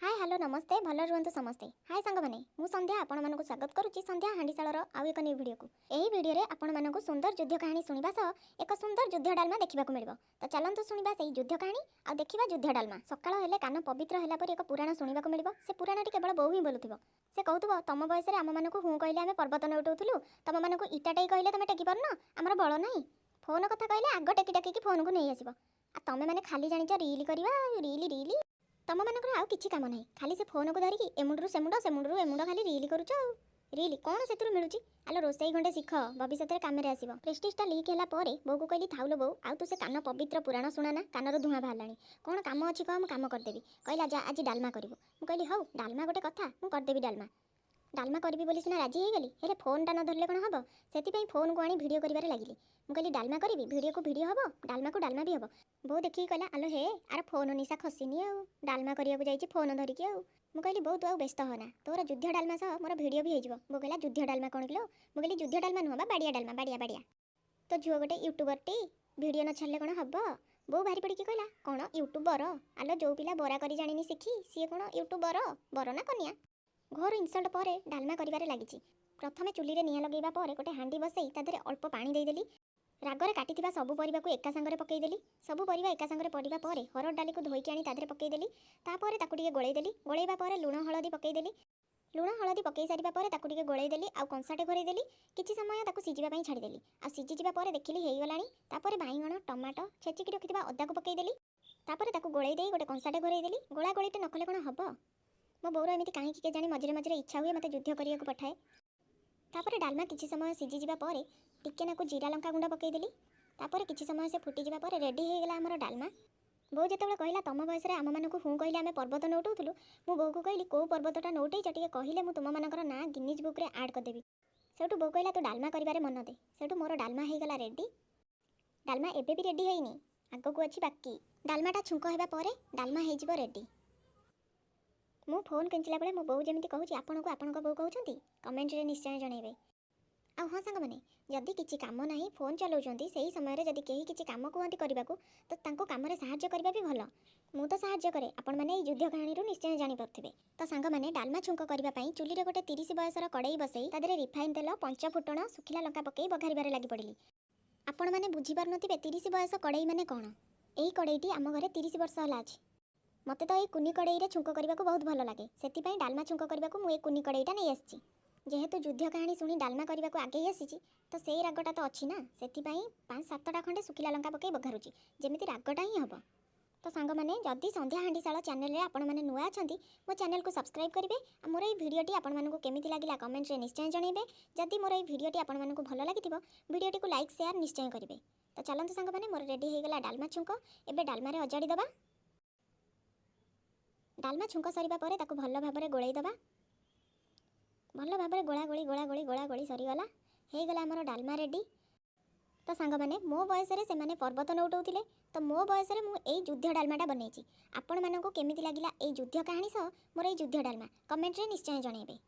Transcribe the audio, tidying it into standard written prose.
Hi hello नमस्ते भल रुहतु समस्ते। हाय सांग मैंने मु संध्या आपण मानक स्वागत करुच्ची संध्या हांडीशालर आउ एक न्यू वीडियो को। एही वीडियो रे आपण मानक सुंदर युद्ध कहानी सुनिबा सह एक सुंदर युद्ध डालमा देखा मिलिबो। तो चलंतु सुनिबा सेही युद्ध कहानी आ देखिबा युद्ध डालमा। सकाळ हेले कान पवित्र होला पर एक पुराण सुनिबा मिलिबो। से पुराणटी केवल बहु ही बोलुथिबो। से कहउथबो तम बयस रे आम मानक हूँ कहले आमे पर्वत न उठौथुलु, तम मानक इटाटै कहले तमे टेकी परन, हमर बळ नाही। फोन कथा कहले आग टेकी टेकी फोन को नहीं आसीबो। आ तमे माने खाली जानिच रील करबा रील तम मानकर आउ किछि काम नाही, खाली से फोन को धरिकी एमुंडरू सेमुंडरू एमुंड खाली रील करूछ। रील कोन सेतुरु मिलुची? आलो रोसई घंटे सिख, भविष्य रे काम रे आसीबो। प्रेस्टिजटा लीक होला परे बो को कहली थाउलो बो आउ तू से कान पवित्र पुराण सुनाना, कानर धुआं बाहरलानी। कोन काम अछि कह, काम कर देबी। कहला जा आज डालमा करिवो। मु कहली हौ डालमा गोटे कथा, मु कर देबी डालमा। डालमा करबी बोली सिना राजी हे गली, हेले फोनटा न धरले कोन हबो, सेति पई फोन को आनी वीडियो करिवारे लागिली। मु कहली डालमा करबी, वीडियो को वीडियो हबो, डालमा को डालमा भी हबो। बो देखि कहला आलो हे आर फोन निशा खसिनी आउ डालमा करिया को जाईची फोन धरिकी आउ। मु कहली बो तू आउ व्यस्त होना, तोर युद्ध डालमा सह मोर वीडियो भी हेजिवो। बो कहला युद्ध डालमा कोन किलो? मु कहली युद्ध डालमा नुवा बाडिया डालमा, बाडिया तो झुओ गोटे यूट्यूबर टी वीडियो न छाड़ले कोन हबो। बो भारी पड़ी की कहला कोन यूट्यूबर? आलो जो पिला बरा करी जानिनी सिखी सिए कोन यूट्यूबर? बर ना कन्या? घोर इनसल्ट पर डालमा करिवारे लागिची। प्रथमे चुली रे निया लगेइबा पर गोटे हांडी बसई तादरे अल्प पानी देदेली। रागरे काटिथिबा सबु परिबा को एका संगरे पकेइदेली। सबु परिबा एका संगरे पड़िबा पर हरड़ डाली को धोइकी आनी तादरे पकेइदेली। तापर ताकु टिके गोळेइदेली। गोळेइबा पर लुण हळदी पकेइदेली। लुण हळदी पकेइ सारिबा पर ताकु टिके गोळेइदेली आउ कंसाटे घोरेइदेली। किछि समय ताकु सिजिबा पई छाडिदेली। आ सिजि जिबा पर देखिली हेइ गलानी। तापर बाइगण टमाटो छेचिकी रखिथिबा अदा को पकेइदेली। तापर ताकु गोळेइ देई गोटे कंसाटे घोरेइदेली। गोळा गोळीटे नकले कोन हबो। मो बोर एमिति काहे कि के जानी मझिरे मझिरे इच्छा हुए मते युद्ध करिया को पठाए। तापर डालमा किछि समय सिजि जिबा पर टिके नाकु जीरा लंका गुंड पकेइदेली। तापर किछि समय से फुटी जिबा पर रेडी हे गेला हमर डालमा। बो जेतेबेले कहला तम बयस रे आम मानकु हूँ कहले आमे पर्वत नौटौथुलु, मु बो को कहली को पर्वतटा नौटैच टिके कहले मु तुम मानकर ना गिनीज बुक रे ऐड कर देबी। सेटु बो कहला तू डालमा करिवारे मन दे। सेटु मोर डालमा हे गेला रेडी। डालमा एबे भी रेडी हेइनी, आगो को अछि बाकी। डालमाटा छुंक हेबा पर डालमा हे जिवो रेडी। मु फोन केंचिला बेले मो बो जेमिति कहूची आपनको आपनको बो कहउछंती कमेंट रे निश्चय जणैबे। आ हां सांग माने जदि किछि काम नाही फोन चलाउछंती सेही समय रे जदि केही किछि काम कहंती करिबाकू तो तांको काम रे सहाय्य करबा भी भलो। मु तो सहाय्य करे, आपण माने युद्ध कहानी रु निश्चय जानि परथिबे। तो सांग माने डालमा छुंक करबा पई चुली रे गोटे 30 बयसर कड़ाई बसई तादरे रिफाइन तेल 5 फुटण सुखिला लंका पकई बघारिबारे लागि पड़िली। आपण माने बुझी पारनथिबे 30 बयस कड़ाई माने कोन। एही कड़ाईटी आम घरे 30 वर्ष होला अछि। मते तो ए कुनी कड़ाई रे छुंक करबाकू बहुत भलो लागे, सेति पई डालमा छुंक करबाकू मु ए कुनी कड़ाईटा नै आछि। जेहेतु युद्ध कहानी सुनी डालमा करबाकू आगे आसीची तो सेही रागटा तो अछि ना, सेति पई 5-7टा खंडे सुखिला लंका पकई बघारुची जेमिति रागटा ही हबो। तो सांग माने जदि संध्या हांडीशाल चैनल रे आपण माने नुआ अछंती मो चैनल को सब्सक्राइब करिवे। आ मोर ए वीडियोटी आपण मानकू केमिति लागिला कमेंट रे निश्चय जणैबे। जदि मोर ए वीडियोटी आपण मानकू भलो लागिथिबो वीडियोटी को लाइक शेयर निश्चय करिवे। तो चलंतु सांग माने मोर रेडी हे गेला डालमा छुंक। एबे डालमा रे अजाडी दबा। डालमा छुंक सरीबा परे ताकू भलो भाबरे गोळेई दबा। भलो भाबरे गोळा गोळी सरी गला। हे गला हमर डालमा रेडी। तो सांग माने मो बयस रे से माने पर्वत नौटौथिले, तो मो बयस रे मु एई युद्ध डालमाटा बनेची। आपण मानकू केमिति लागिला एई युद्ध कहानी सह मोर एई युद्ध डालमा कमेंट रे निश्चय जणैबे।